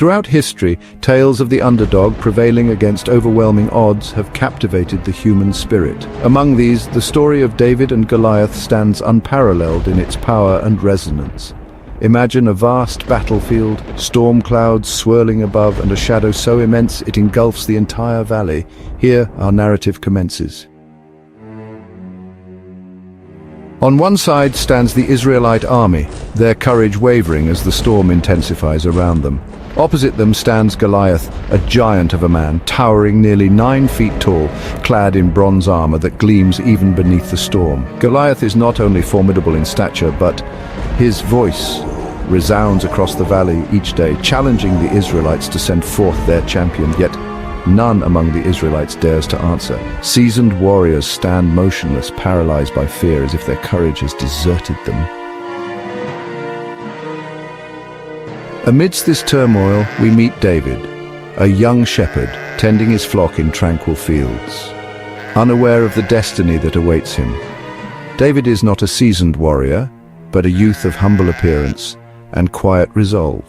Throughout history, tales of the underdog prevailing against overwhelming odds have captivated the human spirit. Among these, the story of David and Goliath stands unparalleled in its power and resonance. Imagine a vast battlefield, storm clouds swirling above, and a shadow so immense it engulfs the entire valley. Here, our narrative commences. On one side stands the Israelite army, their courage wavering as the storm intensifies around them. Opposite them stands Goliath, a giant of a man, towering nearly 9 feet tall, clad in bronze armor that gleams even beneath the storm. Goliath is not only formidable in stature, but his voice resounds across the valley each day, challenging the Israelites to send forth their champion, yet none among the Israelites dares to answer. Seasoned warriors stand motionless, paralyzed by fear, as if their courage has deserted them. Amidst this turmoil, we meet David, a young shepherd tending his flock in tranquil fields, unaware of the destiny that awaits him. David is not a seasoned warrior, but a youth of humble appearance and quiet resolve.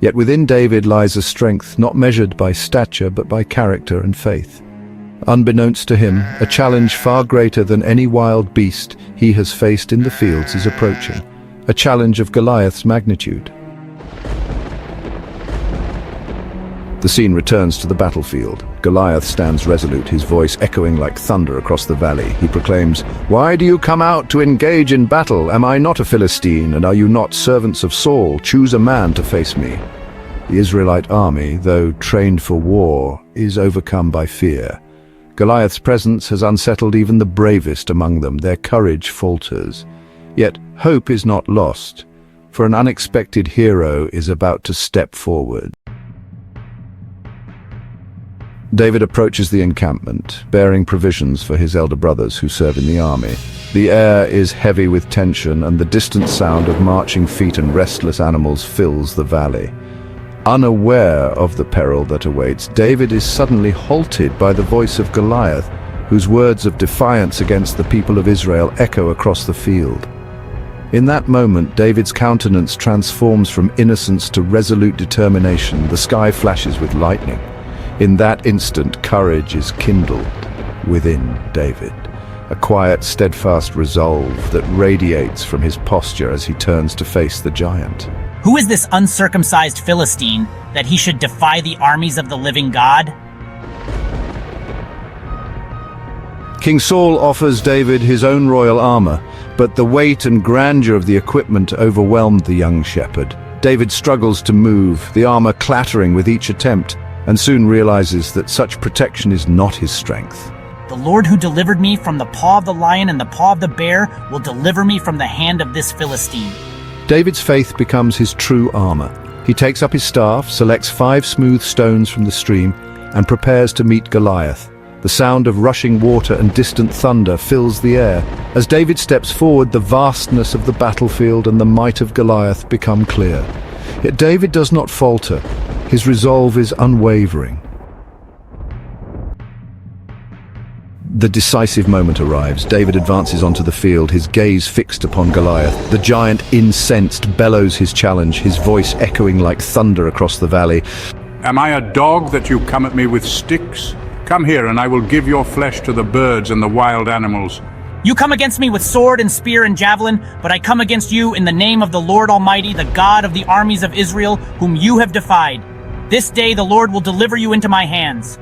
Yet within David lies a strength not measured by stature but by character and faith. Unbeknownst to him, a challenge far greater than any wild beast he has faced in the fields is approaching, a challenge of Goliath's magnitude. The scene returns to the battlefield. Goliath stands resolute, his voice echoing like thunder across the valley. He proclaims, "Why do you come out to engage in battle? Am I not a Philistine, and are you not servants of Saul? Choose a man to face me." The Israelite army, though trained for war, is overcome by fear. Goliath's presence has unsettled even the bravest among them. Their courage falters. Yet hope is not lost, for an unexpected hero is about to step forward. David approaches the encampment, bearing provisions for his elder brothers who serve in the army. The air is heavy with tension, and the distant sound of marching feet and restless animals fills the valley. Unaware of the peril that awaits, David is suddenly halted by the voice of Goliath, whose words of defiance against the people of Israel echo across the field. In that moment, David's countenance transforms from innocence to resolute determination. The sky flashes with lightning. In that instant, courage is kindled within David, a quiet, steadfast resolve that radiates from his posture as he turns to face the giant. Who is this uncircumcised Philistine that he should defy the armies of the living God? King Saul offers David his own royal armor, but the weight and grandeur of the equipment overwhelmed the young shepherd. David struggles to move, the armor clattering with each attempt, and soon realizes that such protection is not his strength. The Lord who delivered me from the paw of the lion and the paw of the bear will deliver me from the hand of this Philistine. David's faith becomes his true armor. He takes up his staff, selects 5 smooth stones from the stream, and prepares to meet Goliath. The sound of rushing water and distant thunder fills the air. As David steps forward, the vastness of the battlefield and the might of Goliath become clear. Yet David does not falter. His resolve is unwavering. The decisive moment arrives. David advances onto the field, his gaze fixed upon Goliath. The giant, incensed, bellows his challenge, his voice echoing like thunder across the valley. "Am I a dog that you come at me with sticks? Come here, and I will give your flesh to the birds and the wild animals." You come against me with sword and spear and javelin, but I come against you in the name of the Lord Almighty, the God of the armies of Israel, whom you have defied. This day the Lord will deliver you into my hands.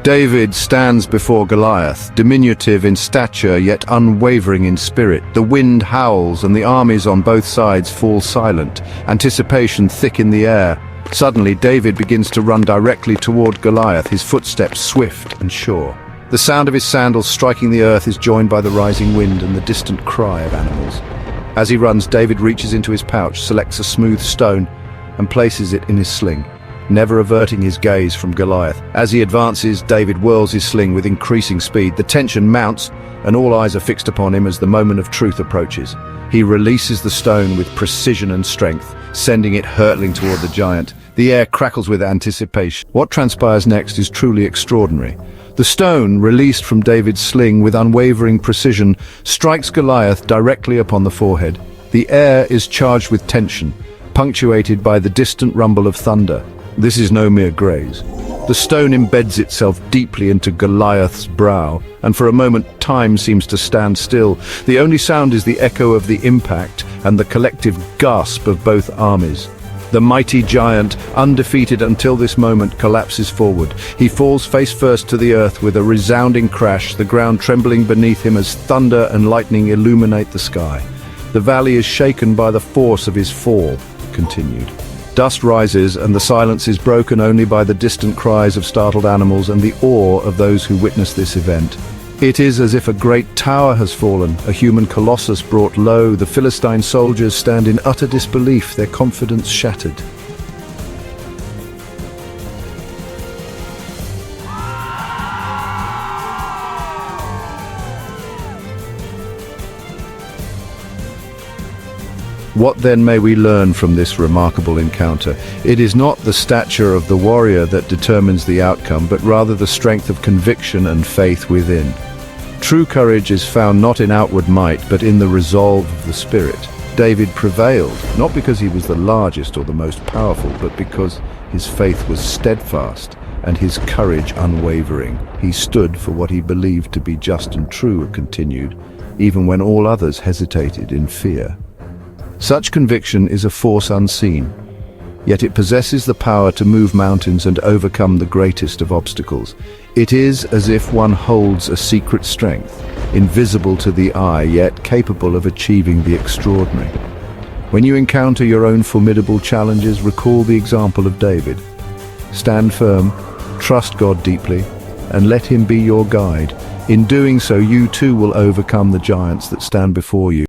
David stands before Goliath, diminutive in stature yet unwavering in spirit. The wind howls and the armies on both sides fall silent, anticipation thick in the air. Suddenly, David begins to run directly toward Goliath, his footsteps swift and sure. The sound of his sandals striking the earth is joined by the rising wind and the distant cry of animals. As he runs, David reaches into his pouch, selects a smooth stone, and places it in his sling, never averting his gaze from Goliath. As he advances, David whirls his sling with increasing speed. The tension mounts, and all eyes are fixed upon him as the moment of truth approaches. He releases the stone with precision and strength, sending it hurtling toward the giant. The air crackles with anticipation. What transpires next is truly extraordinary. The stone, released from David's sling with unwavering precision, strikes Goliath directly upon the forehead. The air is charged with tension, punctuated by the distant rumble of thunder. This is no mere graze. The stone embeds itself deeply into Goliath's brow, and for a moment time seems to stand still. The only sound is the echo of the impact and the collective gasp of both armies. The mighty giant, undefeated until this moment, collapses forward. He falls face first to the earth with a resounding crash, the ground trembling beneath him as thunder and lightning illuminate the sky. The valley is shaken by the force of his fall, continued. Dust rises and the silence is broken only by the distant cries of startled animals and the awe of those who witness this event. It is as if a great tower has fallen, a human colossus brought low. The Philistine soldiers stand in utter disbelief, their confidence shattered. What then may we learn from this remarkable encounter? It is not the stature of the warrior that determines the outcome, but rather the strength of conviction and faith within. True courage is found not in outward might, but in the resolve of the spirit. David prevailed, not because he was the largest or the most powerful, but because his faith was steadfast and his courage unwavering. He stood for what he believed to be just and true, continued, even when all others hesitated in fear. Such conviction is a force unseen, yet it possesses the power to move mountains and overcome the greatest of obstacles. It is as if one holds a secret strength, invisible to the eye, yet capable of achieving the extraordinary. When you encounter your own formidable challenges, recall the example of David. Stand firm, trust God deeply, and let Him be your guide. In doing so, you too will overcome the giants that stand before you.